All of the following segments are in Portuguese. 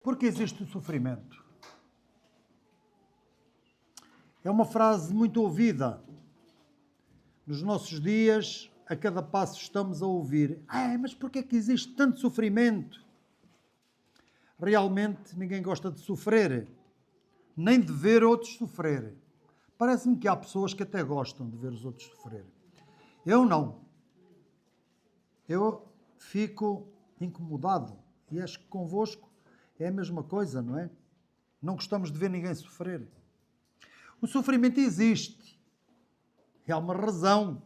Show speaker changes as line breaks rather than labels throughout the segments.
Porque existe o sofrimento? É uma frase muito ouvida. Nos nossos dias, a cada passo estamos a ouvir. Mas porquê é que existe tanto sofrimento? Realmente ninguém gosta de sofrer, nem de ver outros sofrer. Parece-me que há pessoas que até gostam de ver os outros sofrer. Eu não. Eu fico incomodado. E acho que convosco é a mesma coisa, não é? Não gostamos de ver ninguém sofrer. O sofrimento existe. E há uma razão.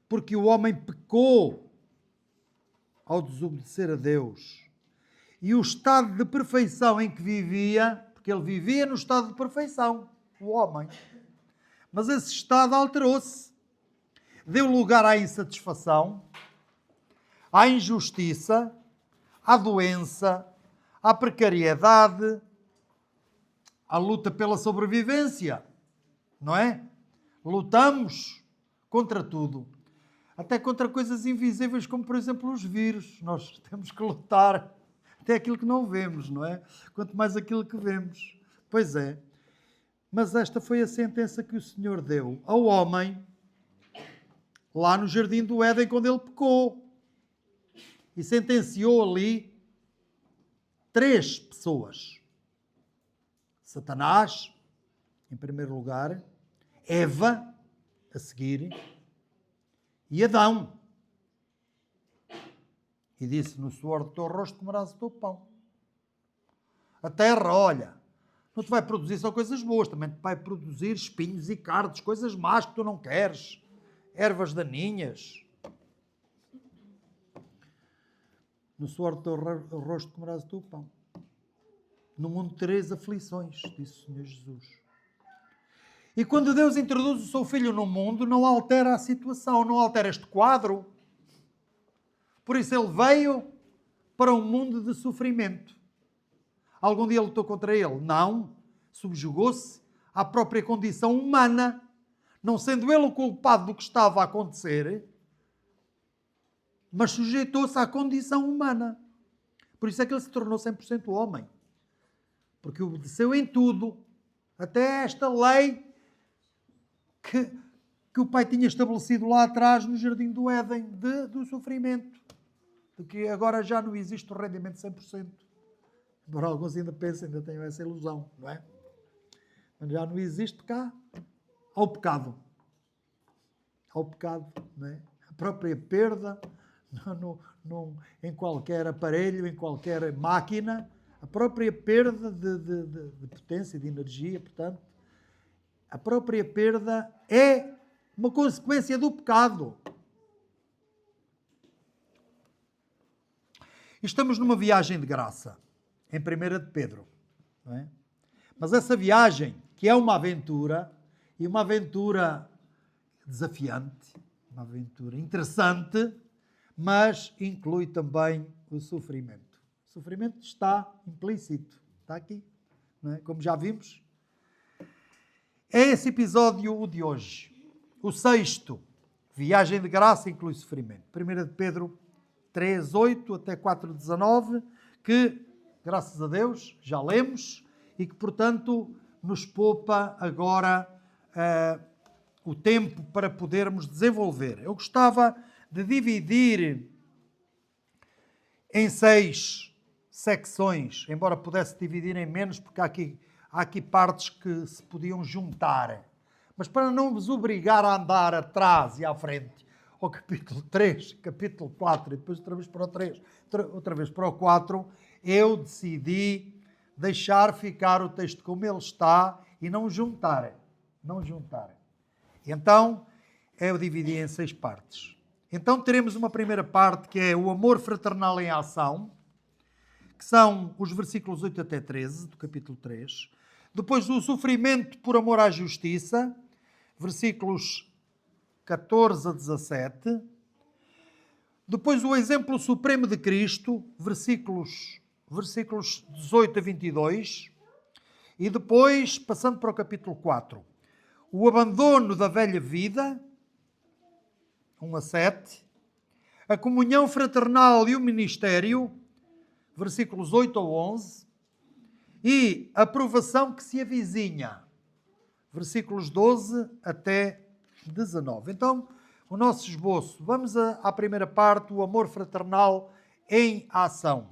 Porque o homem pecou ao desobedecer a Deus. E o estado de perfeição em que vivia, porque ele vivia no estado de perfeição, o homem. Mas esse estado alterou-se. Deu lugar à insatisfação, à injustiça, à doença, à precariedade, à luta pela sobrevivência, não é? Lutamos contra tudo, até contra coisas invisíveis, como por exemplo os vírus. Nós temos que lutar até aquilo que não vemos, não é? Quanto mais aquilo que vemos. Pois é. Mas esta foi a sentença que o Senhor deu ao homem lá no Jardim do Éden, quando ele pecou. E sentenciou ali 3 pessoas. Satanás, em primeiro lugar, Eva, a seguir, e Adão. E disse: no suor do teu rosto comerás o teu pão. A terra, olha, não te vai produzir só coisas boas, também te vai produzir espinhos e cardos, coisas más que tu não queres, ervas daninhas. No suor do teu rosto comerás o teu pão. No mundo tereis aflições, disse o Senhor Jesus. E quando Deus introduz o seu Filho no mundo, não altera a situação, não altera este quadro. Por isso ele veio para um mundo de sofrimento. Algum dia lutou contra ele? Não. Subjugou-se à própria condição humana, não sendo ele o culpado do que estava a acontecer, mas sujeitou-se à condição humana. Por isso é que ele se tornou 100% homem. Porque obedeceu em tudo, até esta lei que o Pai tinha estabelecido lá atrás no Jardim do Éden, do sofrimento. De que agora já não existe o rendimento 100%. Embora alguns ainda pensem, ainda tenham essa ilusão, não é? Mas já não existe cá ao pecado. Ao pecado, não é? A própria perda em qualquer aparelho, em qualquer máquina, a própria perda de potência, de energia, portanto, a própria perda é uma consequência do pecado. Estamos numa viagem de graça, em 1 de Pedro, não é? Mas essa viagem, que é uma aventura, e uma aventura desafiante, uma aventura interessante, mas inclui também o sofrimento. O sofrimento está implícito, está aqui, não é? Como já vimos. É esse episódio o de hoje. O 6º, viagem de graça, inclui sofrimento. 1 de Pedro 3, 8 até 4, 19, que, graças a Deus, já lemos e que, portanto, nos poupa agora o tempo para podermos desenvolver. Eu gostava de dividir em 6 secções, embora pudesse dividir em menos, porque há aqui partes que se podiam juntar. Mas para não vos obrigar a andar atrás e à frente, ao capítulo 3, capítulo 4 e depois outra vez para o 3, outra vez para o 4, eu decidi deixar ficar o texto como ele está e não juntar. Não juntar. Então, eu dividi em 6 partes. Então teremos uma primeira parte que é o amor fraternal em ação, que são os versículos 8 até 13 do capítulo 3. Depois o sofrimento por amor à justiça, versículos 14 a 17. Depois o exemplo supremo de Cristo, versículos 18 a 22. E depois, passando para o capítulo 4, o abandono da velha vida, 1 a 7. A comunhão fraternal e o ministério, versículos 8 ao 11, e a provação que se avizinha, versículos 12 até 19. Então, o nosso esboço. Vamos à primeira parte, o amor fraternal em ação.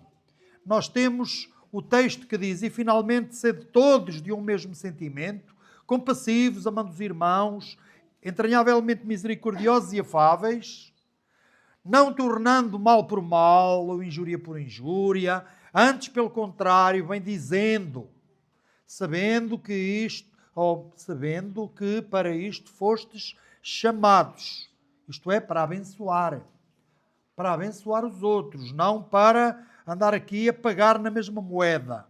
Nós temos o texto que diz: e finalmente sede todos de um mesmo sentimento, compassivos, amando os irmãos, entranhavelmente misericordiosos e afáveis, não tornando mal por mal ou injúria por injúria, antes, pelo contrário, bem dizendo, sabendo que para isto fostes chamados, isto é, para abençoar os outros, não para andar aqui a pagar na mesma moeda,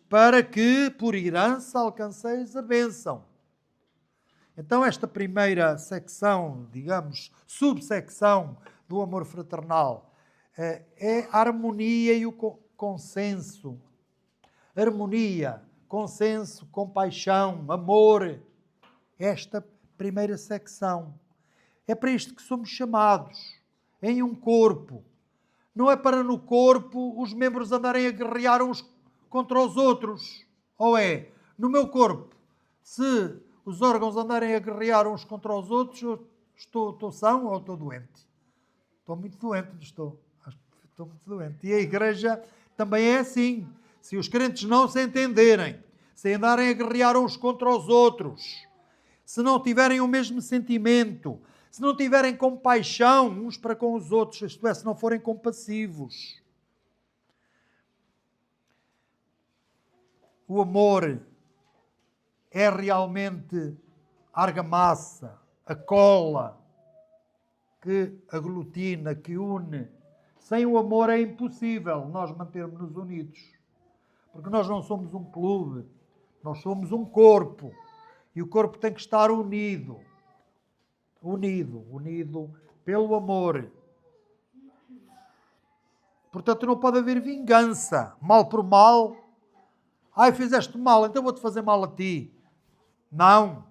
para que, por herança, alcanceis a bênção. Então, esta primeira secção, digamos, subsecção do amor fraternal, é a harmonia e o consenso. Harmonia, consenso, compaixão, amor. Esta primeira secção. É para isto que somos chamados, em um corpo. Não é para no corpo os membros andarem a guerrear uns contra os outros. Ou é, no meu corpo, se os órgãos andarem a guerrear uns contra os outros, eu estou são ou estou doente? Estou muito doente, não estou? Acho que estou muito doente. E a igreja também é assim. Se os crentes não se entenderem, se andarem a guerrear uns contra os outros, se não tiverem o mesmo sentimento, se não tiverem compaixão uns para com os outros, isto é, se não forem compassivos. O amor é realmente a argamassa, a cola que aglutina, que une. Sem o amor é impossível nós mantermos-nos unidos. Porque nós não somos um clube, nós somos um corpo. E o corpo tem que estar unido. Unido pelo amor. Portanto, não pode haver vingança. Mal por mal. Ai, fizeste mal, então vou-te fazer mal a ti. Não.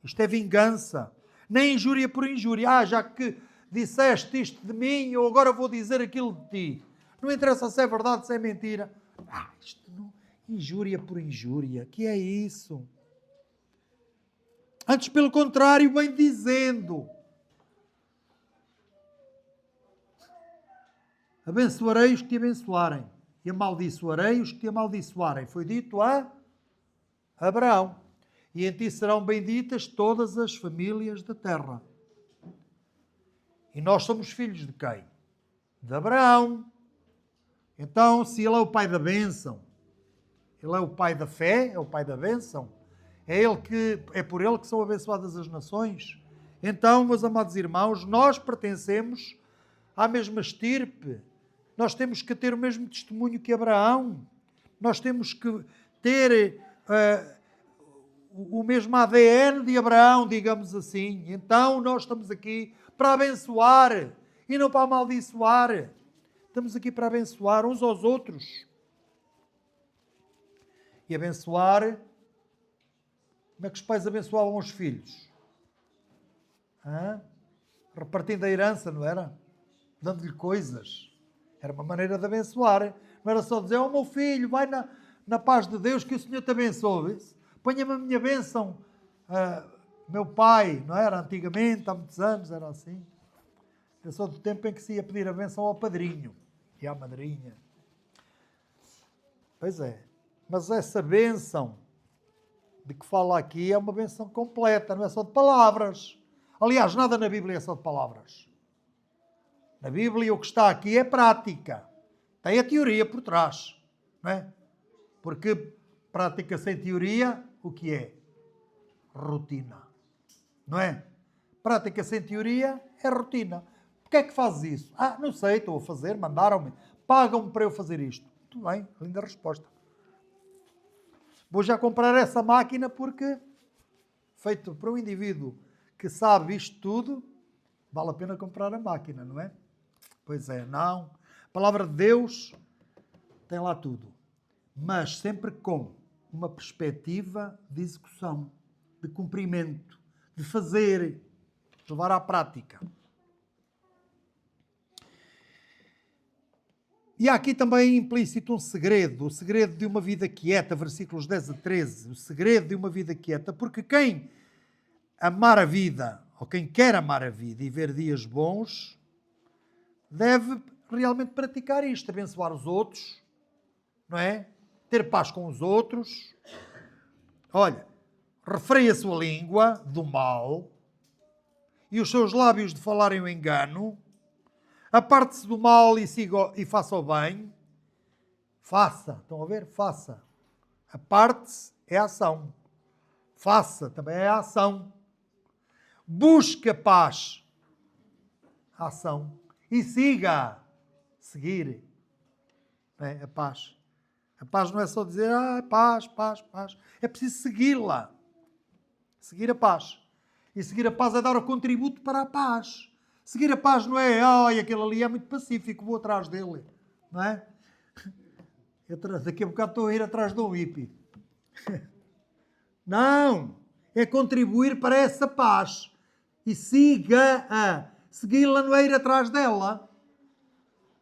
Isto é vingança. Nem injúria por injúria. Já que disseste isto de mim, eu agora vou dizer aquilo de ti. Não interessa se é verdade, se é mentira. Isto não. Injúria por injúria. Que é isso? Antes, pelo contrário, bem dizendo. Abençoarei os que te abençoarem e amaldiçoarei os que te amaldiçoarem. Foi dito a Abraão. E em ti serão benditas todas as famílias da terra. E nós somos filhos de quem? De Abraão. Então, se ele é o pai da bênção, ele é o pai da fé, é o pai da bênção, é por ele que são abençoadas as nações. Então, meus amados irmãos, nós pertencemos à mesma estirpe. Nós temos que ter o mesmo testemunho que Abraão. Nós temos que ter o mesmo ADN de Abraão, digamos assim. Então, nós estamos aqui para abençoar e não para amaldiçoar. Estamos aqui para abençoar uns aos outros. E abençoar... Como é que os pais abençoavam os filhos? Repartindo a herança, não era? Dando-lhe coisas. Era uma maneira de abençoar. Não era só dizer, meu filho, vai na paz de Deus, que o Senhor te abençoe. Ponha-me a minha bênção. Meu pai, não era? Antigamente, há muitos anos, era assim. Era só do tempo em que se ia pedir a bênção ao padrinho e à madrinha. Pois é. Mas essa bênção de que fala aqui é uma bênção completa, não é só de palavras. Aliás, nada na Bíblia é só de palavras. Na Bíblia o que está aqui é prática. Tem a teoria por trás. Não é? Porque prática sem teoria, o que é? Rotina. Não é? Prática sem teoria é rotina. Porquê é que fazes isso? Não sei, estou a fazer, mandaram-me. Pagam-me para eu fazer isto. Muito bem, linda resposta. Vou já comprar essa máquina porque, feito por um indivíduo que sabe isto tudo, vale a pena comprar a máquina, não é? Pois é, não. A palavra de Deus tem lá tudo. Mas sempre com uma perspectiva de execução, de cumprimento, de fazer, de levar à prática. E há aqui também implícito um segredo, o segredo de uma vida quieta, versículos 10 a 13, o segredo de uma vida quieta, porque quem amar a vida, ou quem quer amar a vida e ver dias bons, deve realmente praticar isto, abençoar os outros, não é? Ter paz com os outros. Olha, refreie a sua língua do mal e os seus lábios de falarem o engano. Aparte-se do mal e, e faça o bem. Faça, estão a ver? Faça. Aparte-se é ação. Faça também é ação. Busque a paz. Ação. E siga. Seguir. É a paz. A paz não é só dizer, paz, paz, paz. É preciso segui-la. Seguir a paz. E seguir a paz é dar o contributo para a paz. Seguir a paz não é, aquele ali é muito pacífico, vou atrás dele. Não é? Daqui a bocado estou a ir atrás de um hippie. Não! É contribuir para essa paz. E siga-a. Segui-la não é ir atrás dela.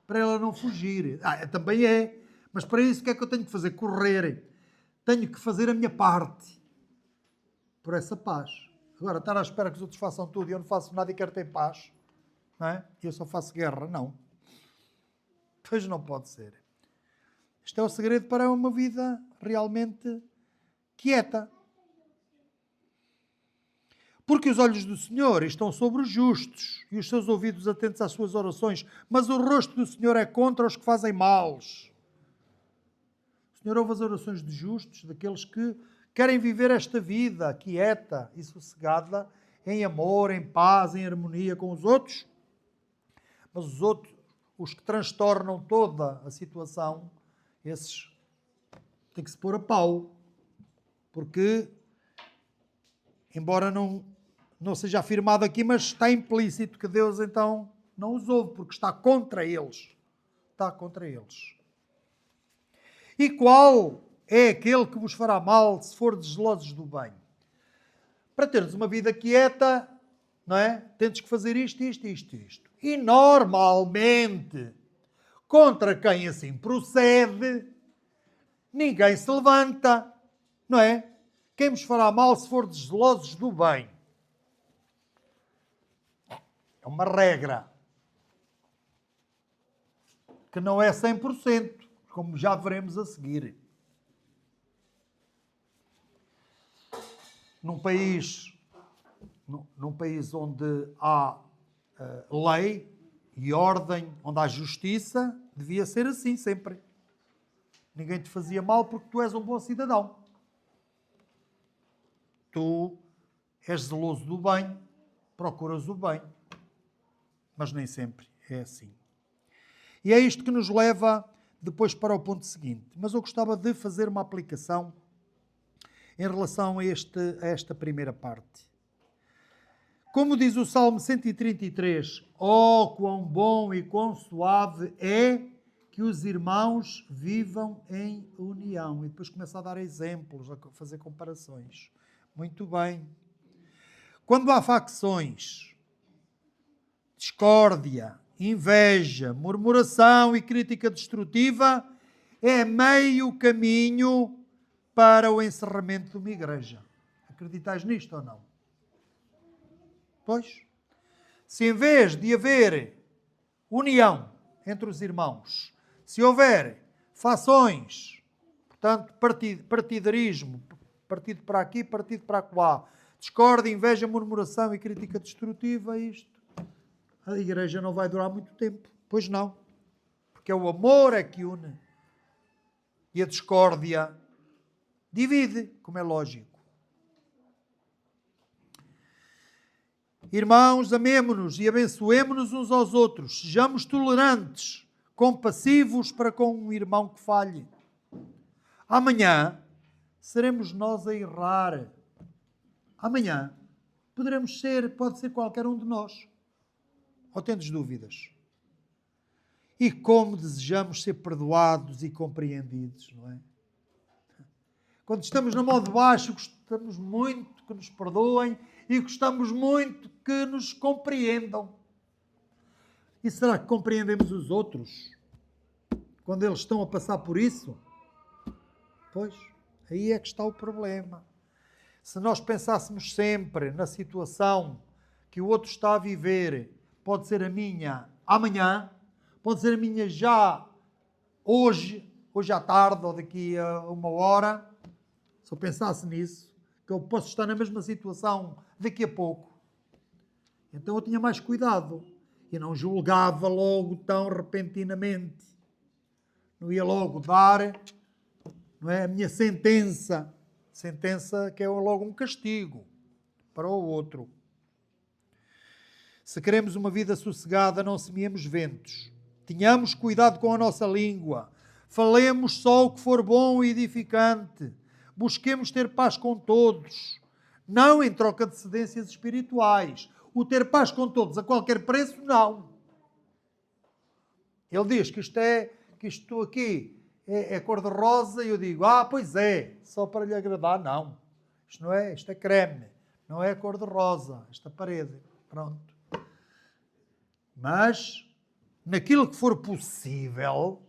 Para ela não fugir. Também é. Mas para isso o que é que eu tenho que fazer? Correr. Tenho que fazer a minha parte. Por essa paz. Agora, estar à espera que os outros façam tudo e eu não faço nada e quero ter paz. Não é? E eu só faço guerra. Não. Pois não pode ser. Este é o segredo para uma vida realmente quieta. Porque os olhos do Senhor estão sobre os justos e os seus ouvidos atentos às suas orações, mas o rosto do Senhor é contra os que fazem males. O Senhor ouve as orações dos justos, daqueles que querem viver esta vida quieta e sossegada, em amor, em paz, em harmonia com os outros. Mas os outros, os que transtornam toda a situação, esses têm que se pôr a pau. Porque, embora não seja afirmado aqui, mas está implícito que Deus então não os ouve, porque está contra eles. Está contra eles. E qual é aquele que vos fará mal se fordes zelosos do bem? Para teres uma vida quieta, não é? Tens que fazer isto. E normalmente, contra quem assim procede, ninguém se levanta, não é? Quem vos fará mal se fordes zelosos do bem? É uma regra que não é 100%, como já veremos a seguir. Num país onde há lei e ordem, onde há justiça, devia ser assim sempre. Ninguém te fazia mal porque tu és um bom cidadão. Tu és zeloso do bem, procuras o bem. Mas nem sempre é assim. E é isto que nos leva depois para o ponto seguinte. Mas eu gostava de fazer uma aplicação em relação a esta primeira parte. Como diz o Salmo 133, quão bom e quão suave é que os irmãos vivam em união. E depois começa a dar exemplos, a fazer comparações. Muito bem. Quando há facções, discórdia, inveja, murmuração e crítica destrutiva, é meio caminho para o encerramento de uma igreja. Acreditais nisto ou não? Pois. Se em vez de haver união entre os irmãos, se houver fações, portanto, partidarismo, partido para aqui, partido para lá, discórdia, inveja, murmuração e crítica destrutiva, a igreja não vai durar muito tempo. Pois não. Porque é o amor é que une. E a discórdia divide, como é lógico. Irmãos, amemo-nos e abençoemo-nos uns aos outros. Sejamos tolerantes, compassivos para com um irmão que falhe. Amanhã seremos nós a errar. Amanhã pode ser qualquer um de nós. Ou tendes dúvidas? E como desejamos ser perdoados e compreendidos, não é? Quando estamos na mão de baixo, gostamos muito que nos perdoem e gostamos muito que nos compreendam. E será que compreendemos os outros? quando eles estão a passar por isso? Pois, aí é que está o problema. Se nós pensássemos sempre na situação que o outro está a viver, pode ser a minha amanhã, pode ser a minha já hoje à tarde ou daqui a uma hora, se eu pensasse nisso, que eu posso estar na mesma situação daqui a pouco, então eu tinha mais cuidado e não julgava logo tão repentinamente. Não ia logo dar, não é, a minha sentença que é logo um castigo para o outro. Se queremos uma vida sossegada, não semeemos ventos. Tenhamos cuidado com a nossa língua. Falemos só o que for bom e edificante. Busquemos ter paz com todos, não em troca de cedências espirituais. O ter paz com todos a qualquer preço, não. Ele diz que isto aqui é cor-de-rosa e eu digo, pois é, só para lhe agradar, não. Isto não é, isto é creme, não é cor-de-rosa, esta parede, pronto. Mas, naquilo que for possível,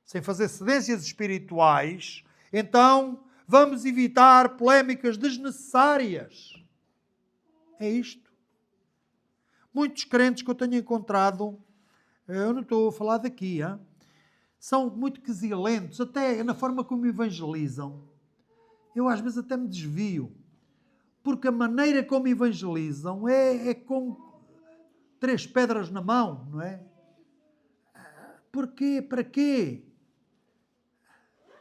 sem fazer cedências espirituais, então vamos evitar polémicas desnecessárias. É isto. Muitos crentes que eu tenho encontrado, eu não estou a falar daqui, são muito quesilentos, até na forma como evangelizam. Eu às vezes até me desvio, porque a maneira como evangelizam é com 3 pedras na mão, não é? Porquê? Para quê?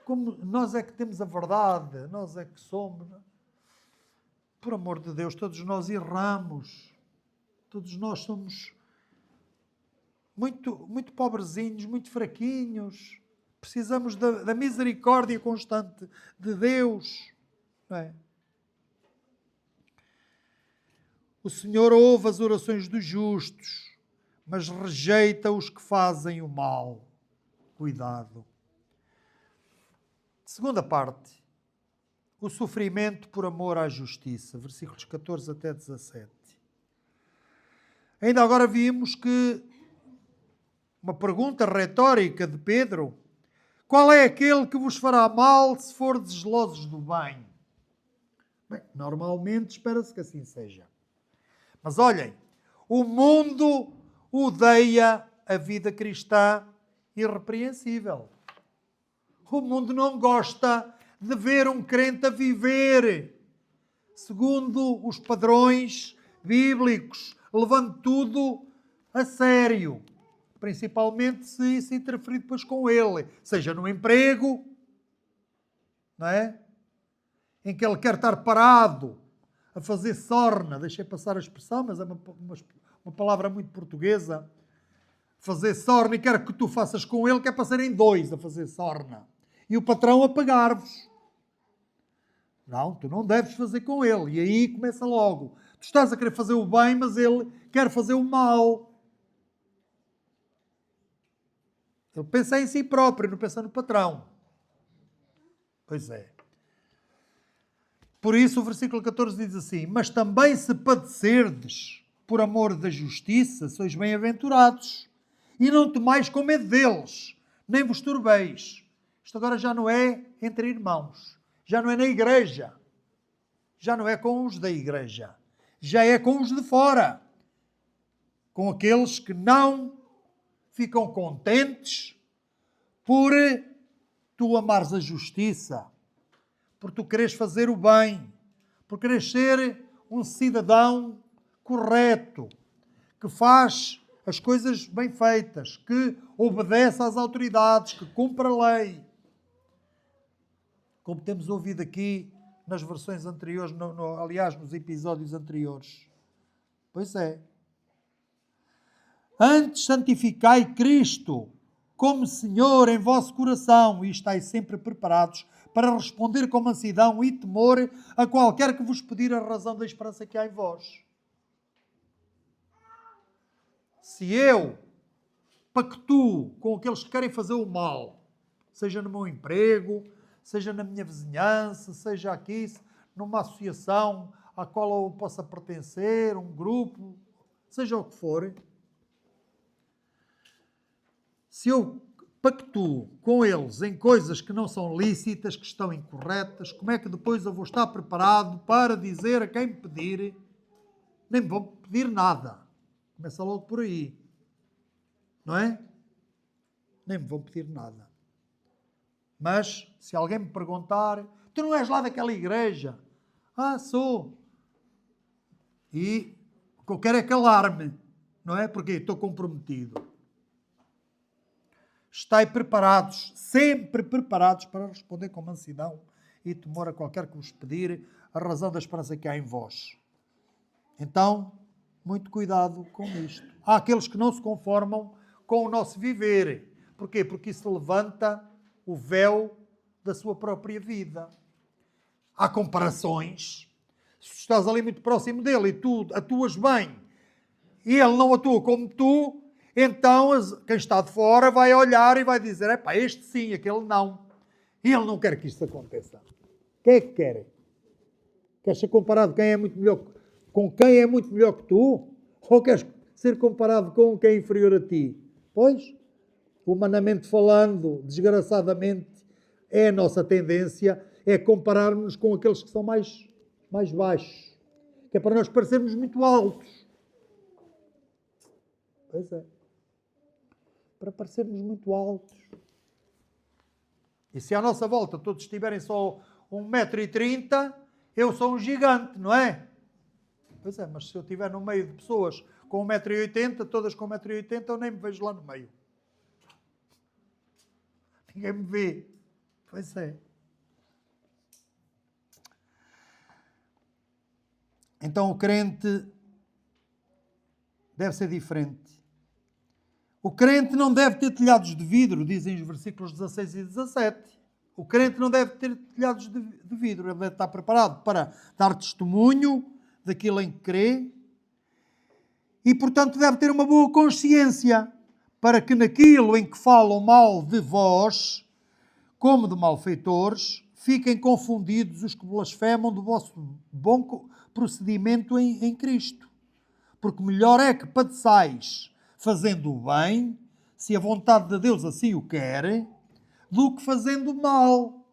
Como nós é que temos a verdade, nós é que somos. Por amor de Deus, todos nós erramos. Todos nós somos muito pobrezinhos, muito fraquinhos. Precisamos da misericórdia constante de Deus. Não é? O Senhor ouve as orações dos justos, mas rejeita os que fazem o mal. Cuidado. Segunda parte. O sofrimento por amor à justiça. Versículos 14 até 17. Ainda agora vimos que uma pergunta retórica de Pedro. Qual é aquele que vos fará mal se for zelosos do bem? Bem, normalmente espera-se que assim seja. Mas olhem, o mundo odeia a vida cristã irrepreensível. O mundo não gosta de ver um crente a viver segundo os padrões bíblicos, levando tudo a sério. Principalmente se isso interferir depois com ele, seja no emprego, não é? Em que ele quer estar parado, a fazer sorna, deixei passar a expressão, mas é uma palavra muito portuguesa, fazer sorna e quer que tu faças com ele, que é para serem 2 a fazer sorna. E o patrão a pagar-vos. Não, tu não deves fazer com ele. E aí começa logo. Tu estás a querer fazer o bem, mas ele quer fazer o mal. Ele pensa em si próprio, não pensa no patrão. Pois é. Por isso o versículo 14 diz assim, mas também se padecerdes por amor da justiça, sois bem-aventurados. E não temais com medo deles, nem vos turbeis. Isto agora já não é entre irmãos. Já não é na igreja. Já não é com os da igreja. Já é com os de fora. Com aqueles que não ficam contentes por tu amares a justiça, por tu quereres fazer o bem, por quereres ser um cidadão correto, que faz as coisas bem feitas, que obedece às autoridades, que cumpre a lei. Como temos ouvido aqui nas versões anteriores, aliás, nos episódios anteriores. Pois é. Antes santificai Cristo como Senhor em vosso coração e estáis sempre preparados para responder com mansidão e temor a qualquer que vos pedir a razão da esperança que há em vós. Se eu pactuo com aqueles que querem fazer o mal, seja no meu emprego, seja na minha vizinhança, seja aqui, numa associação à qual eu possa pertencer, um grupo, seja o que for, se eu pactuo com eles em coisas que não são lícitas, que estão incorretas, como é que depois eu vou estar preparado para dizer a quem me pedir, nem me vão pedir nada. Começa logo por aí. Não é? Nem me vão pedir nada. Mas, se alguém me perguntar, tu não és lá daquela igreja? Ah, sou. E o que eu quero é calar-me. Não é? Porque estou comprometido. Estai preparados, sempre preparados para responder com mansidão e temor a qualquer que vos pedir a razão da esperança que há em vós. Então, muito cuidado com isto. Há aqueles que não se conformam com o nosso viver. Porquê? Porque isso levanta o véu da sua própria vida. Há comparações. Se estás ali muito próximo dele e tu atuas bem e ele não atua como tu, então quem está de fora vai olhar e vai dizer, epá, este sim, aquele não. E ele não quer que isto aconteça. Quem é que quer? Queres ser comparado com quem é muito melhor que tu? Ou queres ser comparado com quem é inferior a ti? Pois, humanamente falando, desgraçadamente, é a nossa tendência, é compararmos com aqueles que são mais baixos. Que é para nós parecermos muito altos. Pois é. Para parecermos muito altos. E se à nossa volta todos estiverem só 1,30 m, eu sou um gigante, não é? Pois é, mas se eu estiver no meio de pessoas com 1,80 m, todas com 1,80 m, eu nem me vejo lá no meio. Ninguém me vê. Pois é. Então o crente deve ser diferente. O crente não deve ter telhados de vidro, dizem os versículos 16 e 17. O crente não deve ter telhados de vidro. Ele deve estar preparado para dar testemunho daquilo em que crê e, portanto, deve ter uma boa consciência para que naquilo em que falam mal de vós, como de malfeitores, fiquem confundidos os que blasfemam do vosso bom procedimento em Cristo. Porque melhor é que padeçais fazendo o bem, se a vontade de Deus assim o quer, do que fazendo mal.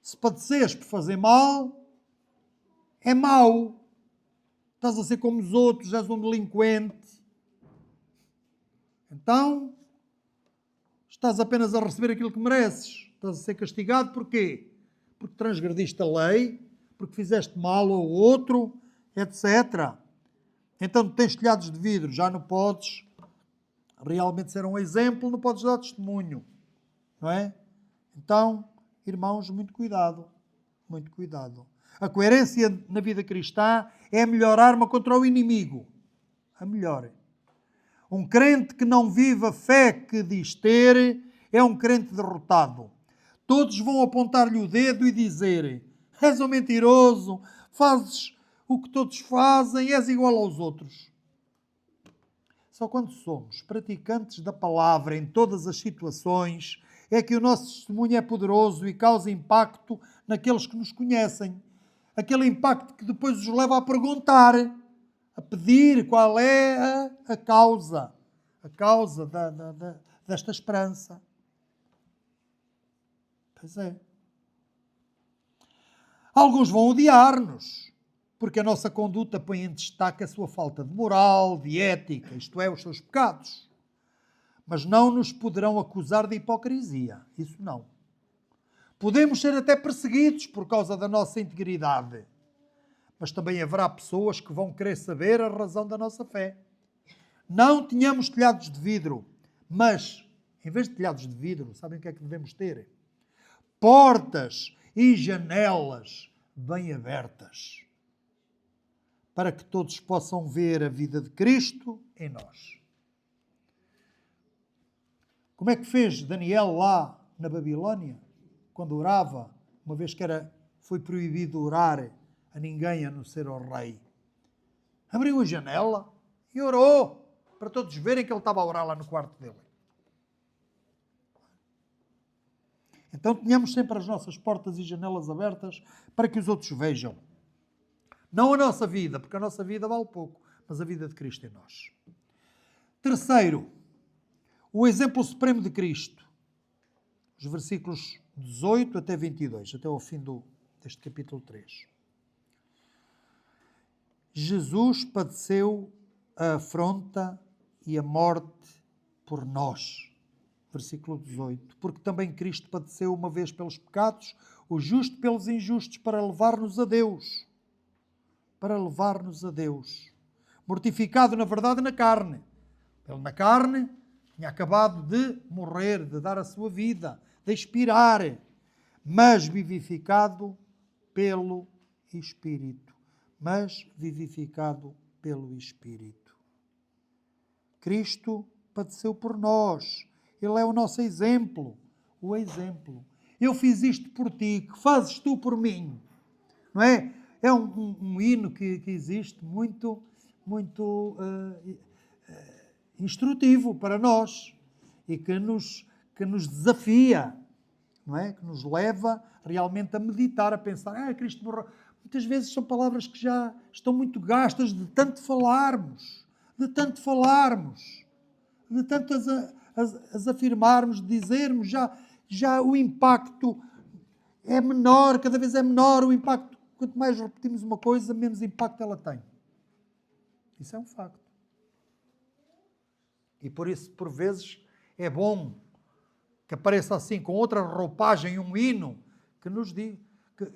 Se padeceres por fazer mal, é mau. Estás a ser como os outros, és um delinquente. Então, estás apenas a receber aquilo que mereces. Estás a ser castigado porquê? Porque transgrediste a lei, porque fizeste mal ao outro, etc. Então tens telhados de vidro, já não podes realmente ser um exemplo, não podes dar testemunho. Não é? Então, irmãos, muito cuidado. Muito cuidado. A coerência na vida cristã é a melhor arma contra o inimigo. A melhor. Um crente que não vive a fé que diz ter é um crente derrotado. Todos vão apontar-lhe o dedo e dizer: és um mentiroso, fazes o que todos fazem, és igual aos outros. Só quando somos praticantes da palavra em todas as situações é que o nosso testemunho é poderoso e causa impacto naqueles que nos conhecem. Aquele impacto que depois os leva a perguntar, a pedir qual é a causa desta esperança. Pois é. Alguns vão odiar-nos, porque a nossa conduta põe em destaque a sua falta de moral, de ética, isto é, os seus pecados. Mas não nos poderão acusar de hipocrisia. Isso não. Podemos ser até perseguidos por causa da nossa integridade. Mas também haverá pessoas que vão querer saber a razão da nossa fé. Não tenhamos telhados de vidro, mas, em vez de telhados de vidro, sabem o que é que devemos ter? Portas e janelas bem abertas, para que todos possam ver a vida de Cristo em nós. Como é que fez Daniel lá na Babilónia, quando orava, uma vez que foi proibido orar a ninguém a não ser ao rei? Abriu a janela e orou, para todos verem que ele estava a orar lá no quarto dele. Então tenhamos sempre as nossas portas e janelas abertas para que os outros vejam. Não a nossa vida, porque a nossa vida vale pouco, mas a vida de Cristo em nós. Terceiro, o exemplo supremo de Cristo. Os versículos 18 até 22, até ao fim deste capítulo 3. Jesus padeceu a afronta e a morte por nós. Versículo 18. Porque também Cristo padeceu uma vez pelos pecados, o justo pelos injustos, para levar-nos a Deus. Para levar-nos a Deus. Mortificado, na verdade, na carne. Ele na carne tinha acabado de morrer, de dar a sua vida, de expirar, mas vivificado pelo Espírito. Mas vivificado pelo Espírito. Cristo padeceu por nós. Ele é o nosso exemplo. O exemplo. Eu fiz isto por ti, que fazes tu por mim? Não é? É um hino que existe muito instrutivo para nós e que nos desafia, não é? Que nos leva realmente a meditar, a pensar, Cristo morreu. Muitas vezes são palavras que já estão muito gastas de tanto falarmos, de tanto as afirmarmos, de dizermos, já o impacto é menor, cada vez é menor o impacto. Quanto mais repetimos uma coisa, menos impacto ela tem. Isso é um facto. E por isso, por vezes, é bom que apareça assim, com outra roupagem, um hino, que nos diga,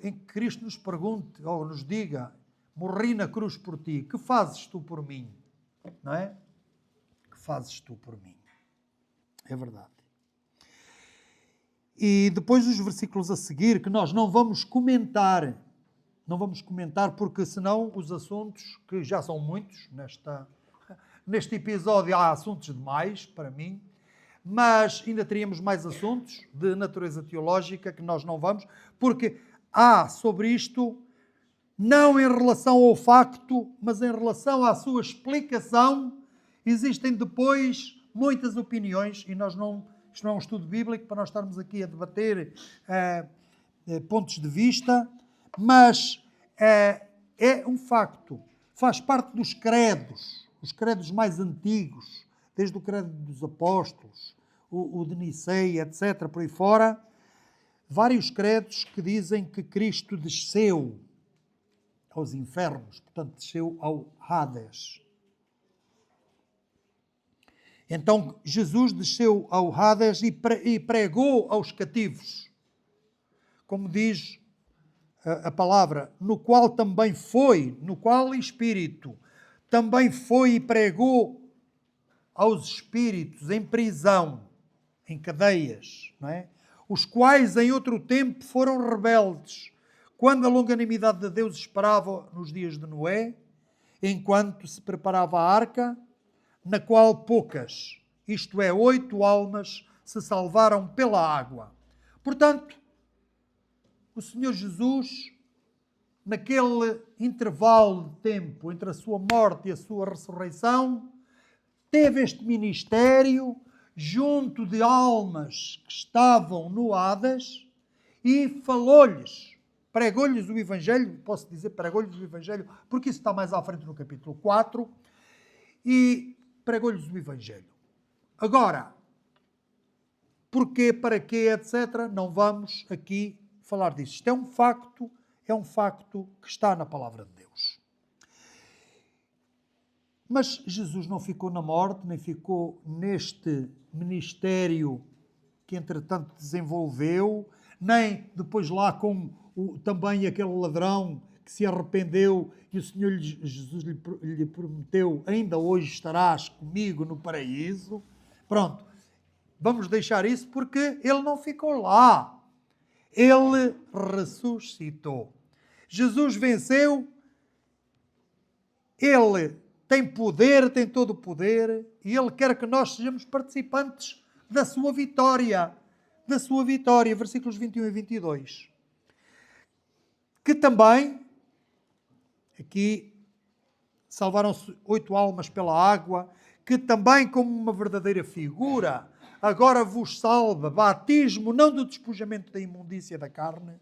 em que Cristo nos pergunte, ou nos diga, morri na cruz por ti, que fazes tu por mim? Não é? Que fazes tu por mim? É verdade. E depois os versículos a seguir, que nós não vamos comentar, porque senão os assuntos, que já são muitos, neste episódio há assuntos demais para mim, mas ainda teríamos mais assuntos de natureza teológica que nós não vamos, porque há sobre isto, não em relação ao facto, mas em relação à sua explicação, existem depois muitas opiniões, e isto não é um estudo bíblico para nós estarmos aqui a debater pontos de vista, mas é um facto, faz parte dos credos, os credos mais antigos, desde o credo dos apóstolos, o de Niceia, etc., por aí fora, vários credos que dizem que Cristo desceu aos infernos, portanto, desceu ao Hades. Então, Jesus desceu ao Hades e pregou aos cativos, como diz a palavra, no qual Espírito também foi e pregou aos espíritos em prisão, em cadeias, não é? Os quais em outro tempo foram rebeldes, quando a longanimidade de Deus esperava nos dias de Noé, enquanto se preparava a arca, na qual poucas, isto é, 8 almas, se salvaram pela água. Portanto, o Senhor Jesus, naquele intervalo de tempo entre a sua morte e a sua ressurreição, teve este ministério junto de almas que estavam no Hades e falou-lhes, pregou-lhes o Evangelho, posso dizer pregou-lhes o Evangelho, porque isso está mais à frente no capítulo 4, e pregou-lhes o Evangelho. Agora, porquê, para quê, etc., não vamos aqui falar disso. Isto é um facto que está na palavra de Deus. Mas Jesus não ficou na morte, nem ficou neste ministério que entretanto desenvolveu, nem depois lá com também aquele ladrão que se arrependeu e o Senhor Jesus lhe prometeu, ainda hoje estarás comigo no paraíso. Pronto, vamos deixar isso porque ele não ficou lá. Ele ressuscitou. Jesus venceu, ele tem poder, tem todo o poder, e ele quer que nós sejamos participantes da sua vitória. Versículos 21 e 22. Que também, aqui, salvaram-se 8 almas pela água, que também, como uma verdadeira figura, agora vos salva, batismo, não do despojamento da imundícia da carne,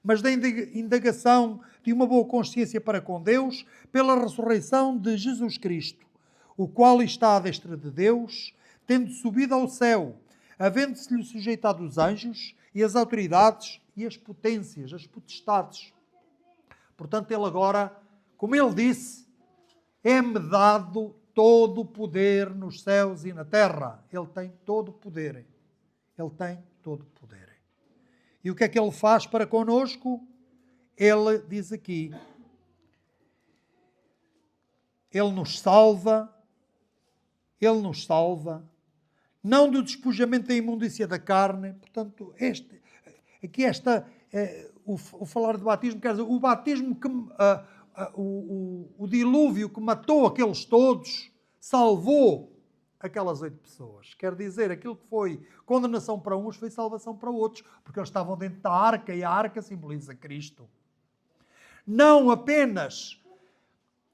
mas da indagação de uma boa consciência para com Deus, pela ressurreição de Jesus Cristo, o qual está à destra de Deus, tendo subido ao céu, havendo-se-lhe sujeitado os anjos e as autoridades e as potências, as potestades. Portanto, ele agora, como ele disse, é-me dado todo o poder nos céus e na terra. Ele tem todo o poder. Ele tem todo o poder. E o que é que ele faz para connosco? Ele diz aqui, ele nos salva, não do despojamento da imundícia da carne. Portanto, o falar de batismo, quer dizer, o batismo, o dilúvio que matou aqueles todos, salvou aquelas 8 pessoas. Quer dizer, aquilo que foi condenação para uns foi salvação para outros, porque eles estavam dentro da arca e a arca simboliza Cristo. Não apenas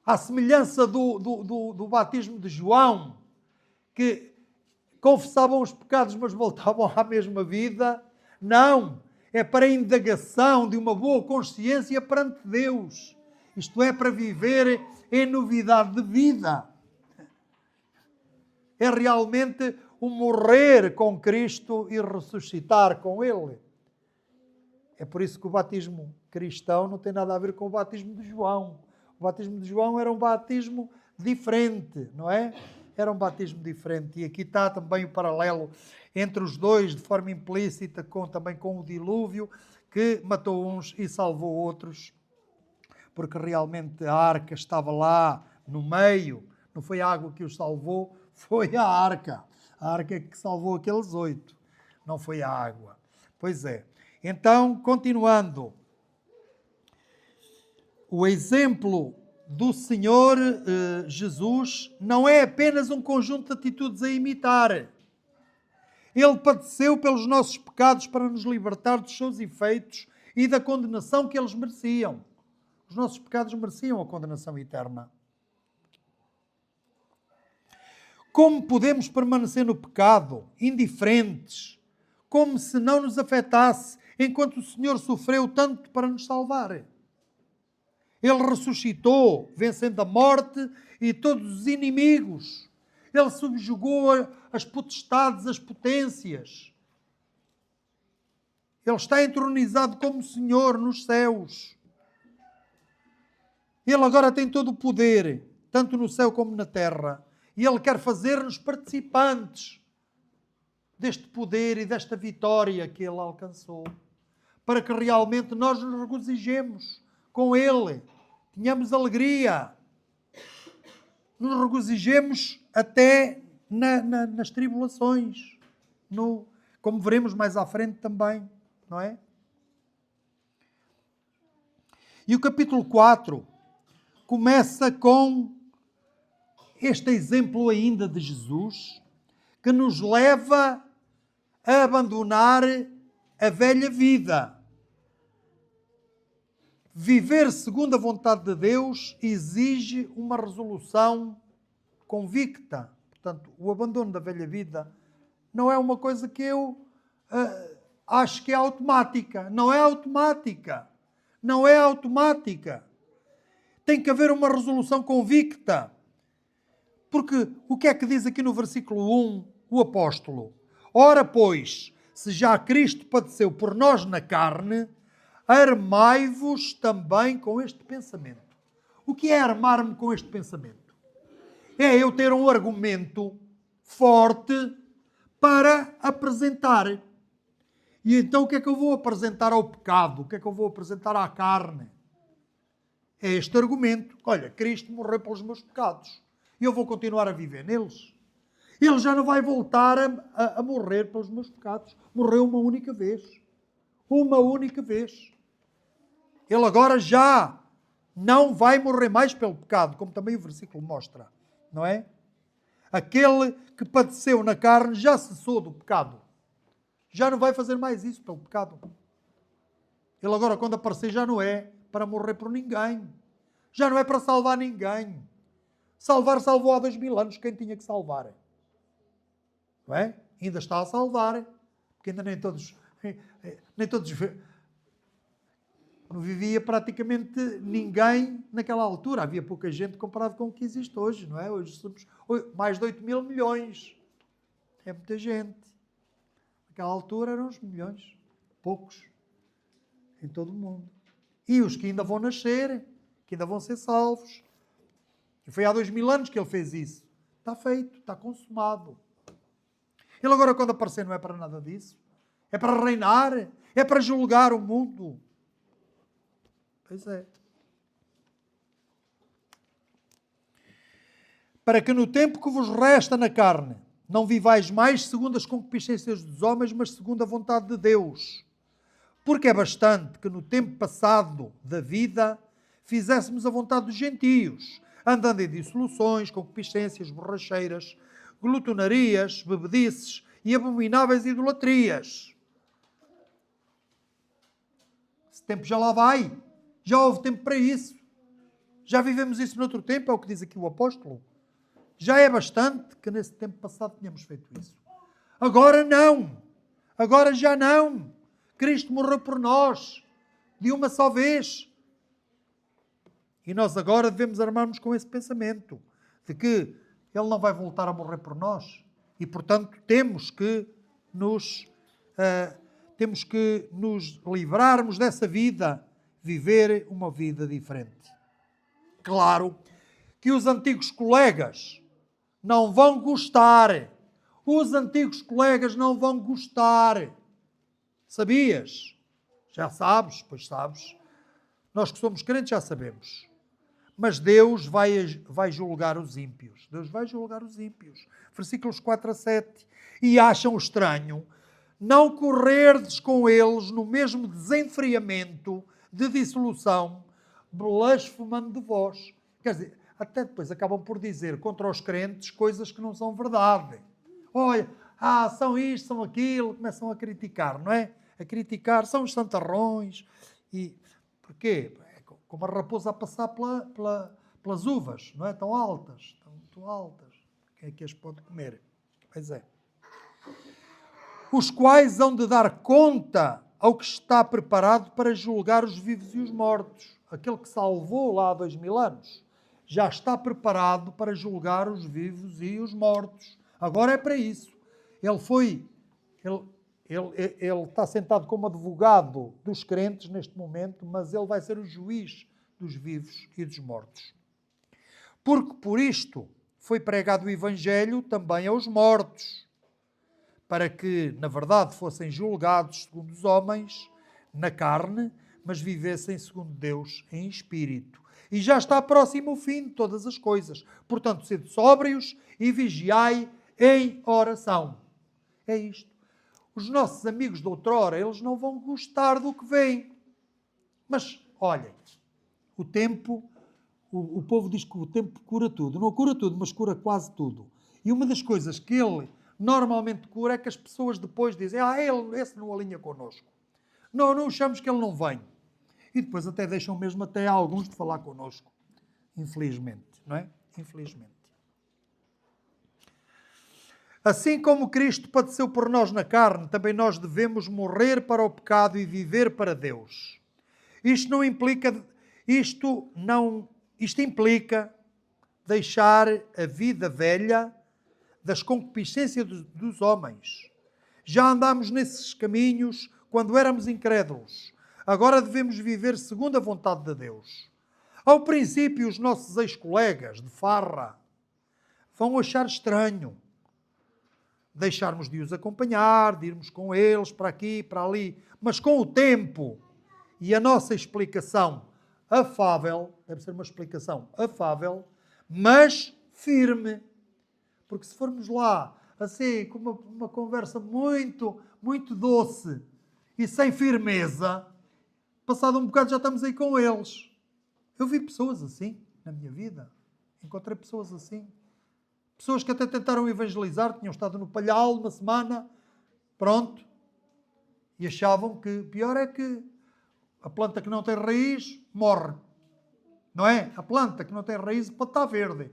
à semelhança do batismo de João, que confessavam os pecados, mas voltavam à mesma vida. Não, é para a indagação de uma boa consciência perante Deus. Isto é, para viver em novidade de vida. É realmente o morrer com Cristo e ressuscitar com Ele. É por isso que o batismo cristão não tem nada a ver com o batismo de João. O batismo de João era um batismo diferente, não é? Era um batismo diferente. E aqui está também o paralelo entre os dois, de forma implícita, também com o dilúvio, que matou uns e salvou outros. Porque realmente a arca estava lá no meio. Não foi a água que os salvou, foi a arca. A arca que salvou aqueles 8. Não foi a água. Pois é. Então, continuando. O exemplo do Senhor Jesus não é apenas um conjunto de atitudes a imitar. Ele padeceu pelos nossos pecados para nos libertar dos seus efeitos e da condenação que eles mereciam. Os nossos pecados mereciam a condenação eterna. Como podemos permanecer no pecado, indiferentes, como se não nos afetasse, enquanto o Senhor sofreu tanto para nos salvar? Ele ressuscitou, vencendo a morte e todos os inimigos. Ele subjugou as potestades, as potências. Ele está entronizado como Senhor nos céus. Ele agora tem todo o poder, tanto no céu como na terra. E Ele quer fazer-nos participantes deste poder e desta vitória que Ele alcançou. Para que realmente nós nos regozijemos com Ele. Tenhamos alegria. Nos regozijemos até nas tribulações. Como veremos mais à frente também. Não é? E o capítulo 4 começa com este exemplo ainda de Jesus, que nos leva a abandonar a velha vida. Viver segundo a vontade de Deus exige uma resolução convicta. Portanto, o abandono da velha vida não é uma coisa que eu acho que é automática. Não é automática. Não é automática. Tem que haver uma resolução convicta. Porque o que é que diz aqui no versículo 1 o apóstolo? Ora, pois, se já Cristo padeceu por nós na carne, armai-vos também com este pensamento. O que é armar-me com este pensamento? É eu ter um argumento forte para apresentar. E então o que é que eu vou apresentar ao pecado? O que é que eu vou apresentar à carne? É este argumento. Olha, Cristo morreu pelos meus pecados. E eu vou continuar a viver neles. Ele já não vai voltar a morrer pelos meus pecados. Morreu uma única vez. Uma única vez. Ele agora já não vai morrer mais pelo pecado, como também o versículo mostra. Não é? Aquele que padeceu na carne já cessou do pecado. Já não vai fazer mais isso pelo pecado. Ele agora, quando aparecer, já não é para morrer por ninguém. Já não é para salvar ninguém. Salvou há 2000 anos quem tinha que salvar. Não é? Ainda está a salvar. Porque ainda nem todos não vivia praticamente ninguém naquela altura. Havia pouca gente comparado com o que existe hoje, não é? Hoje somos mais de 8 mil milhões. É muita gente. Naquela altura eram uns milhões, poucos, em todo o mundo. E os que ainda vão nascer, que ainda vão ser salvos. E foi há 2000 anos que ele fez isso. Está feito, está consumado. Ele agora, quando aparecer, não é para nada disso. É para reinar, é para julgar o mundo. Pois é. Para que no tempo que vos resta na carne, não vivais mais segundo as concupiscências dos homens, mas segundo a vontade de Deus. Porque é bastante que no tempo passado da vida fizéssemos a vontade dos gentios, andando em dissoluções, concupiscências, borracheiras, glutonarias, bebedices e abomináveis idolatrias. Esse tempo já lá vai. Já houve tempo para isso. Já vivemos isso noutro tempo, é o que diz aqui o apóstolo. Já é bastante que nesse tempo passado tínhamos feito isso. Agora não. Agora já não. Cristo morreu por nós. De uma só vez. E nós agora devemos armar-nos com esse pensamento. De que Ele não vai voltar a morrer por nós. E, portanto, temos que nos livrarmos dessa vida. Viver uma vida diferente. Claro que os antigos colegas não vão gostar. Os antigos colegas não vão gostar. Sabias? Já sabes, pois sabes. Nós que somos crentes já sabemos. Mas Deus vai julgar os ímpios. Deus vai julgar os ímpios. Versículos 4 a 7. E acham estranho não correrdes com eles no mesmo desenfriamento de dissolução, blasfemando de vós. Quer dizer, até depois acabam por dizer contra os crentes coisas que não são verdade. Olha, são isto, são aquilo, começam a criticar, não é? A criticar, são os santarrões. E porquê? É como a raposa a passar pelas uvas, não é? Tão altas, tão altas. Quem é que as pode comer? Pois é. Os quais hão de dar conta ao que está preparado para julgar os vivos e os mortos. Aquele que salvou lá há 2000 anos. Já está preparado para julgar os vivos e os mortos. Agora é para isso. Ele está sentado como advogado dos crentes neste momento, mas ele vai ser o juiz dos vivos e dos mortos. Porque por isto foi pregado o Evangelho também aos mortos, para que, na verdade, fossem julgados segundo os homens, na carne, mas vivessem segundo Deus em espírito. E já está próximo o fim de todas as coisas. Portanto, sede sóbrios e vigiai em oração. É isto. Os nossos amigos de outrora, eles não vão gostar do que vem. Mas, olhem, o tempo, o povo diz que o tempo cura tudo. Não cura tudo, mas cura quase tudo. E uma das coisas que ele normalmente cura é que as pessoas depois dizem esse não alinha connosco. Não achamos que ele não vem. E depois até deixam mesmo até alguns de falar connosco. Infelizmente, não é? Infelizmente. Assim como Cristo padeceu por nós na carne, também nós devemos morrer para o pecado e viver para Deus. Isto implica deixar a vida velha das concupiscências dos homens. Já andámos nesses caminhos quando éramos incrédulos. Agora devemos viver segundo a vontade de Deus. Ao princípio, os nossos ex-colegas de farra vão achar estranho deixarmos de os acompanhar, de irmos com eles para aqui, para ali. Mas com o tempo e a nossa explicação afável, deve ser uma explicação afável, mas firme. Porque se formos lá, assim, com uma conversa muito, muito doce e sem firmeza, passado um bocado já estamos aí com eles. Eu vi pessoas assim na minha vida. Encontrei pessoas assim. Pessoas que até tentaram evangelizar, tinham estado no Palhal uma semana, pronto, e achavam que pior é que a planta que não tem raiz morre. Não é? A planta que não tem raiz pode estar verde.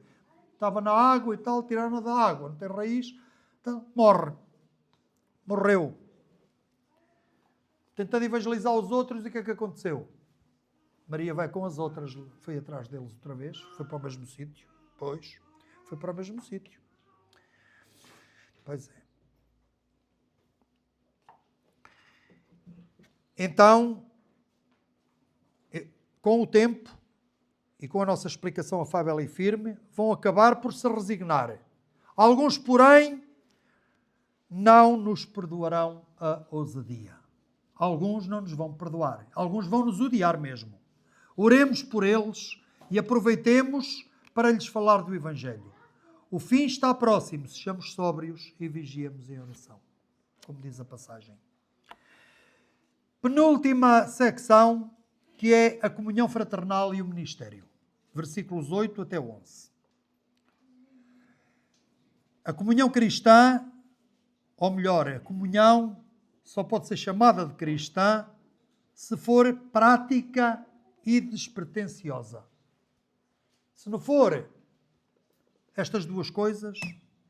Estava na água e tal, tiraram da água, não tem raiz, então morre. Morreu. Tentando evangelizar os outros, e o que é que aconteceu? Maria vai com as outras, foi atrás deles outra vez, foi para o mesmo sítio. Pois, foi para o mesmo sítio. Pois é. Então, com o tempo e com a nossa explicação afável e firme, vão acabar por se resignar. Alguns, porém, não nos perdoarão a ousadia. Alguns não nos vão perdoar. Alguns vão nos odiar mesmo. Oremos por eles e aproveitemos para lhes falar do Evangelho. O fim está próximo, sejamos sóbrios e vigiemos em oração, como diz a passagem. Penúltima secção, que é a comunhão fraternal e o ministério. Versículos 8 até 11. A comunhão cristã, ou melhor, a comunhão só pode ser chamada de cristã se for prática e despretensiosa. Se não for estas duas coisas,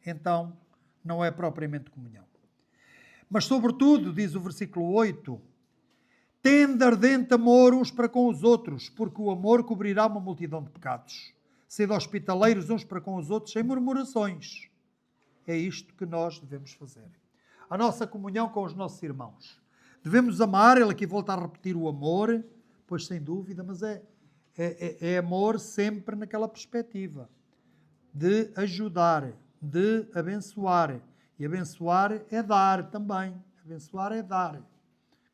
então não é propriamente comunhão. Mas sobretudo, diz o versículo 8, tende ardente amor uns para com os outros, porque o amor cobrirá uma multidão de pecados. Sede hospitaleiros uns para com os outros, sem murmurações. É isto que nós devemos fazer. A nossa comunhão com os nossos irmãos. Devemos amar, ele aqui volta a repetir o amor, pois sem dúvida, mas é amor sempre naquela perspectiva de ajudar, de abençoar. E abençoar é dar também. Abençoar é dar,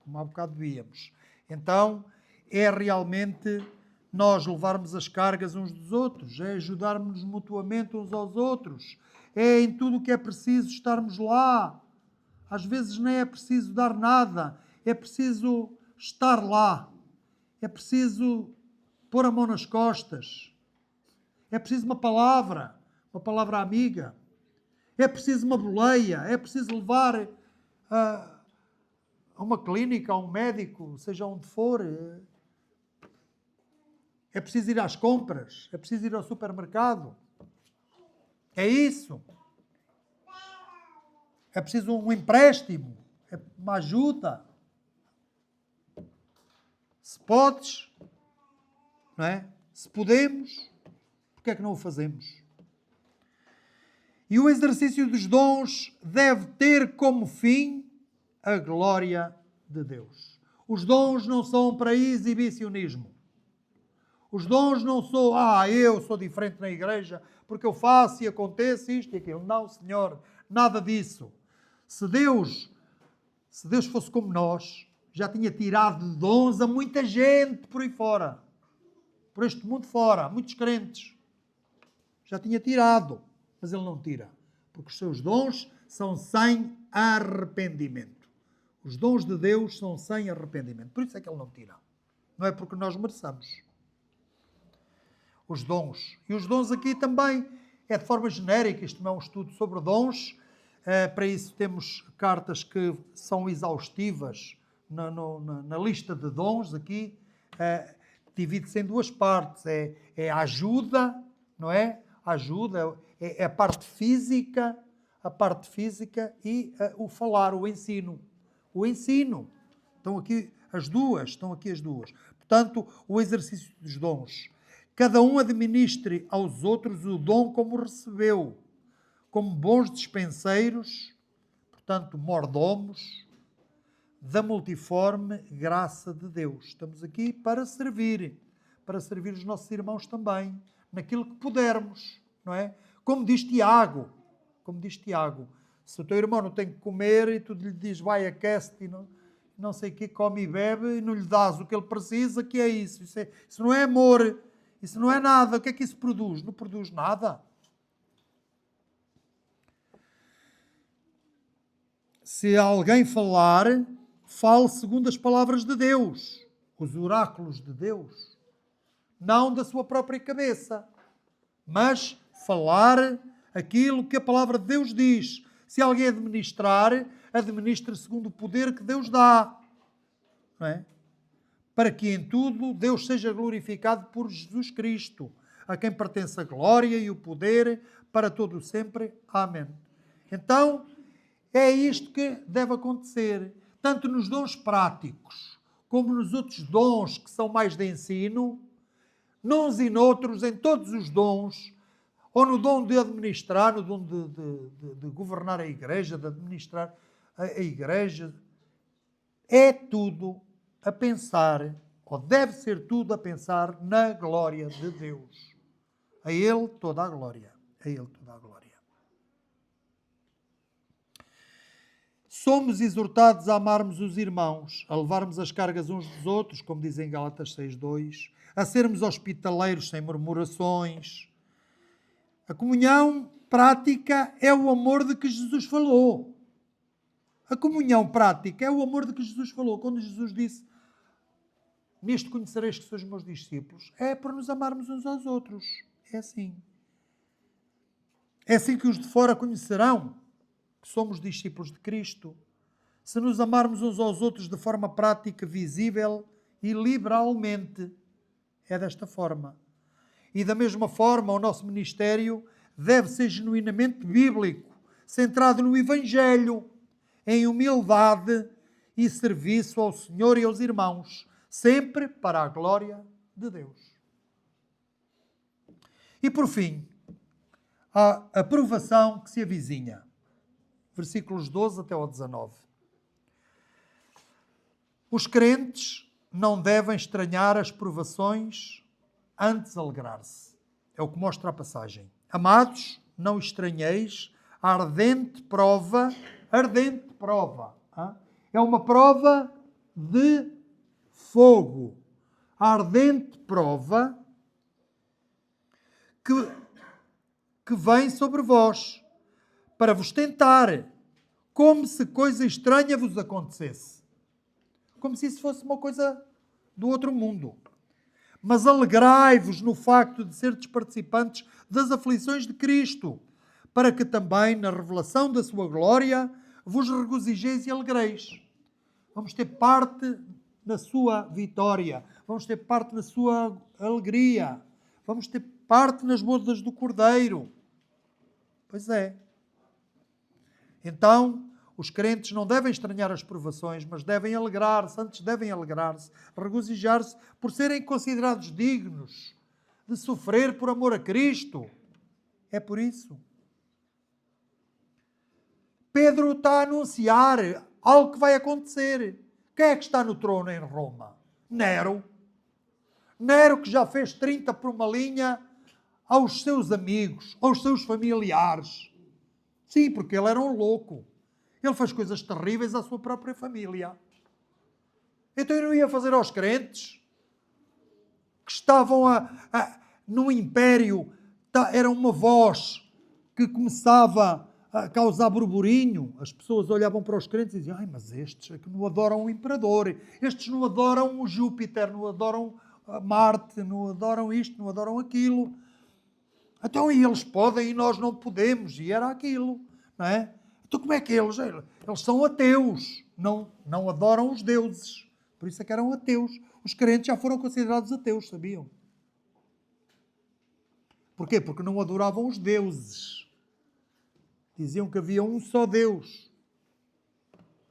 como há bocado víamos. Então, é realmente nós levarmos as cargas uns dos outros, é ajudarmos mutuamente uns aos outros, é em tudo o que é preciso estarmos lá. Às vezes nem é preciso dar nada, é preciso estar lá, é preciso pôr a mão nas costas, é preciso uma palavra amiga, é preciso uma boleia, é preciso levar a uma clínica, a um médico, seja onde for. É preciso ir às compras, é preciso ir ao supermercado. É isso. É preciso um empréstimo, é uma ajuda. Se podes, não é? Se podemos, porque é que não o fazemos? E o exercício dos dons deve ter como fim a glória de Deus. Os dons não são para exibicionismo. Os dons não são, eu sou diferente na igreja, porque eu faço e acontece isto e aquilo. Não, Senhor, nada disso. Se Deus fosse como nós, já tinha tirado de dons a muita gente por aí fora. Por este mundo fora, muitos crentes. Já tinha tirado, mas Ele não tira. Porque os seus dons são sem arrependimento. Os dons de Deus são sem arrependimento. Por isso é que Ele não tira. Não é porque nós mereçamos. Os dons. E os dons aqui também é de forma genérica. Isto não é um estudo sobre dons. Para isso temos cartas que são exaustivas na lista de dons aqui. Divide-se em duas partes. É a ajuda, não é? A ajuda é a parte física e o falar, o ensino. O ensino. Estão aqui as duas. Portanto, o exercício dos dons. Cada um administre aos outros o dom como recebeu, como bons dispenseiros, portanto, mordomos, da multiforme graça de Deus. Estamos aqui para servir os nossos irmãos também, naquilo que pudermos, não é? Como diz Tiago, se o teu irmão não tem que comer e tu lhe dizes, vai, aquece-te e não sei o que, come e bebe, e não lhe dás o que ele precisa, que é isso? Isso não é amor, isso não é nada. O que é que isso produz? Não produz nada. Se alguém falar, fale segundo as palavras de Deus, os oráculos de Deus, não da sua própria cabeça, mas falar aquilo que a palavra de Deus diz. Se alguém administrar, administre segundo o poder que Deus dá, não é? Para que em tudo Deus seja glorificado por Jesus Cristo, a quem pertence a glória e o poder para todo sempre. Amém. Então, é isto que deve acontecer, tanto nos dons práticos, como nos outros dons que são mais de ensino, nuns e noutros, em todos os dons, ou no dom de administrar, no dom de governar a igreja, de administrar a igreja, é tudo a pensar, ou deve ser tudo a pensar na glória de Deus. A Ele toda a glória. A Ele toda a glória. Somos exortados a amarmos os irmãos, a levarmos as cargas uns dos outros, como diz em Gálatas 6:2, a sermos hospitaleiros sem murmurações. A comunhão prática é o amor de que Jesus falou. A comunhão prática é o amor de que Jesus falou. Quando Jesus disse, nisto conhecereis que sois meus discípulos, é por nos amarmos uns aos outros. É assim. É assim que os de fora conhecerão que somos discípulos de Cristo. Se nos amarmos uns aos outros de forma prática, visível e liberalmente. É desta forma. E da mesma forma, o nosso ministério deve ser genuinamente bíblico, centrado no Evangelho, em humildade e serviço ao Senhor e aos irmãos, sempre para a glória de Deus. E por fim, a aprovação que se avizinha. Versículos 12 até ao 19. Os crentes não devem estranhar as provações, antes alegrar-se. É o que mostra a passagem. Amados, não estranheis a ardente prova. É uma prova de fogo. A ardente prova que vem sobre vós, para vos tentar, como se coisa estranha vos acontecesse. Como se isso fosse uma coisa do outro mundo. Mas alegrai-vos no facto de serdes participantes das aflições de Cristo, para que também, na revelação da sua glória, vos regozijeis e alegreis. Vamos ter parte na sua vitória. Vamos ter parte na sua alegria. Vamos ter parte nas bodas do Cordeiro. Pois é. Então, os crentes não devem estranhar as provações, mas devem alegrar-se, antes devem alegrar-se, regozijar-se por serem considerados dignos de sofrer por amor a Cristo. É por isso. Pedro está a anunciar algo que vai acontecer. Quem é que está no trono em Roma? Nero. Nero que já fez 30 por uma linha aos seus amigos, aos seus familiares. Sim, porque ele era um louco. Ele fez coisas terríveis à sua própria família. Então ele não ia fazer aos crentes que estavam no império, era uma voz que começava a causar burburinho. As pessoas olhavam para os crentes e diziam, ai, mas estes é que não adoram o imperador, estes não adoram o Júpiter, não adoram Marte, não adoram isto, não adoram aquilo. Então eles podem e nós não podemos, e era aquilo, não é? Então como é que eles são ateus, não adoram os deuses, por isso é que eram ateus. Os crentes já foram considerados ateus, sabiam? Porquê? Porque não adoravam os deuses. Diziam que havia um só Deus.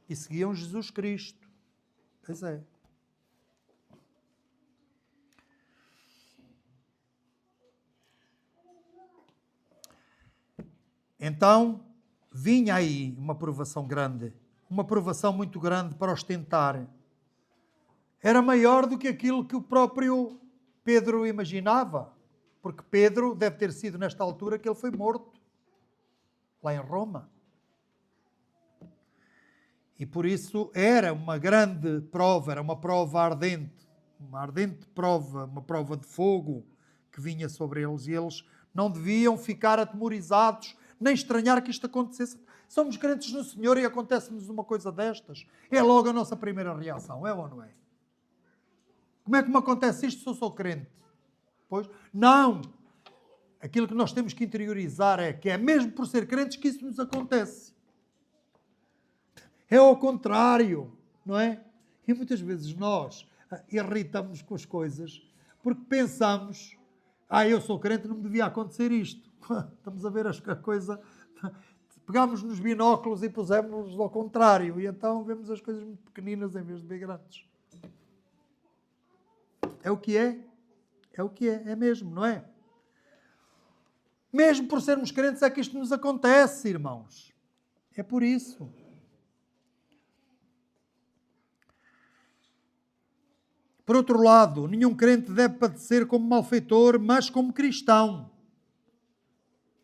E seguiam Jesus Cristo. Pois é. Então, vinha aí uma provação grande. Uma provação muito grande para ostentar. Era maior do que aquilo que o próprio Pedro imaginava. Porque Pedro deve ter sido nesta altura que ele foi morto. Lá em Roma. E por isso era uma grande prova, era uma prova ardente. Uma ardente prova, uma prova de fogo que vinha sobre eles. E eles não deviam ficar atemorizados, nem estranhar que isto acontecesse. Somos crentes no Senhor e acontece-nos uma coisa destas. É logo a nossa primeira reação, é ou não é? Como é que me acontece isto se eu sou crente? Pois, não! Aquilo que nós temos que interiorizar é que é mesmo por ser crentes que isso nos acontece. É ao contrário, não é? E muitas vezes nós irritamos com as coisas porque pensamos, eu sou crente, não me devia acontecer isto. Estamos a ver a coisa, pegámos nos binóculos e pusemos-nos ao contrário e então vemos as coisas muito pequeninas em vez de bem grandes. É o que é? É o que é mesmo, não é? Mesmo por sermos crentes é que isto nos acontece, irmãos. É por isso. Por outro lado, nenhum crente deve padecer como malfeitor, mas como cristão.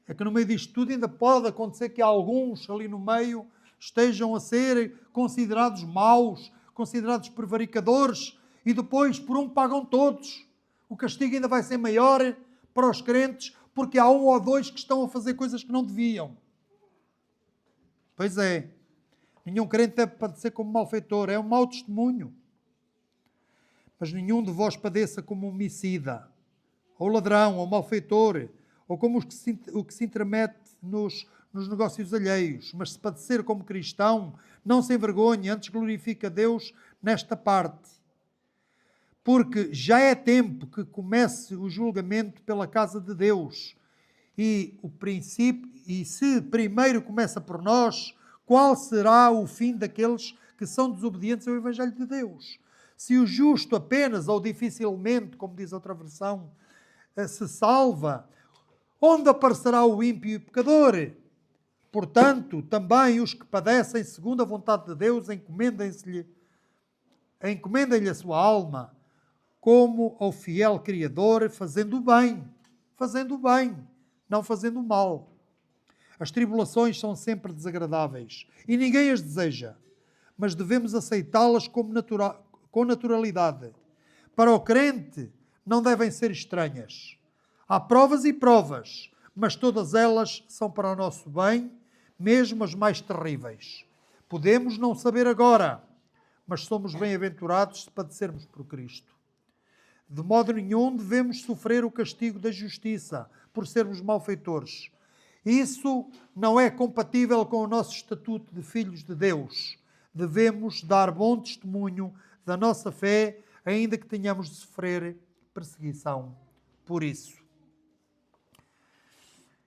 É que no meio disto tudo ainda pode acontecer que alguns ali no meio estejam a ser considerados maus, considerados prevaricadores, e depois por um pagam todos. O castigo ainda vai ser maior para os crentes, porque há um ou dois que estão a fazer coisas que não deviam. Pois é, nenhum crente deve padecer como malfeitor, é um mau testemunho. Mas nenhum de vós padeça como homicida, ou ladrão, ou malfeitor, ou como o que se intromete nos negócios alheios. Mas se padecer como cristão, não se envergonhe, antes glorifica a Deus nesta parte. Porque já é tempo que comece o julgamento pela casa de Deus. E se primeiro começa por nós, qual será o fim daqueles que são desobedientes ao Evangelho de Deus? Se o justo apenas ou dificilmente, como diz outra versão, se salva, onde aparecerá o ímpio e pecador? Portanto, também os que padecem segundo a vontade de Deus, encomendem-lhe a sua alma, como ao fiel Criador, fazendo o bem, não fazendo o mal. As tribulações são sempre desagradáveis e ninguém as deseja, mas devemos aceitá-las com naturalidade. Para o crente, não devem ser estranhas. Há provas e provas, mas todas elas são para o nosso bem, mesmo as mais terríveis. Podemos não saber agora, mas somos bem-aventurados se padecermos por Cristo. De modo nenhum devemos sofrer o castigo da justiça por sermos malfeitores. Isso não é compatível com o nosso estatuto de filhos de Deus. Devemos dar bom testemunho da nossa fé, ainda que tenhamos de sofrer perseguição por isso.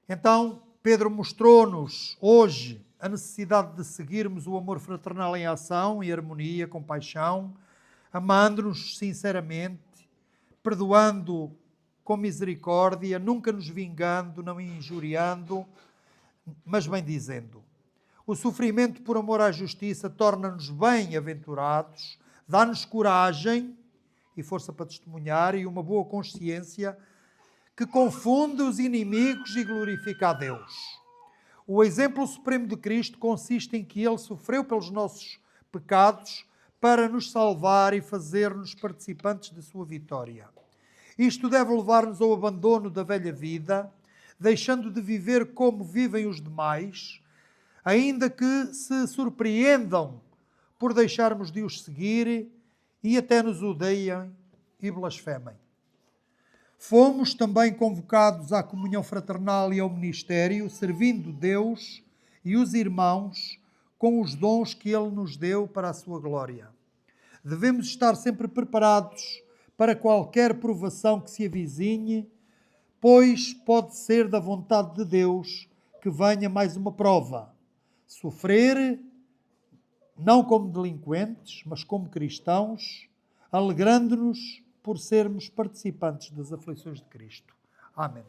Então, Pedro mostrou-nos hoje a necessidade de seguirmos o amor fraternal em ação e harmonia, compaixão, amando-nos sinceramente, perdoando com misericórdia, nunca nos vingando, não injuriando, mas bem-dizendo. O sofrimento por amor à justiça torna-nos bem-aventurados, dá-nos coragem e força para testemunhar e uma boa consciência que confunde os inimigos e glorifica a Deus. O exemplo supremo de Cristo consiste em que Ele sofreu pelos nossos pecados para nos salvar e fazer-nos participantes de sua vitória. Isto deve levar-nos ao abandono da velha vida, deixando de viver como vivem os demais, ainda que se surpreendam por deixarmos de os seguir e até nos odeiem e blasfemem. Fomos também convocados à comunhão fraternal e ao ministério, servindo Deus e os irmãos com os dons que Ele nos deu para a sua glória. Devemos estar sempre preparados para qualquer provação que se avizinhe, pois pode ser da vontade de Deus que venha mais uma prova. Sofrer, não como delinquentes, mas como cristãos, alegrando-nos por sermos participantes das aflições de Cristo. Amém.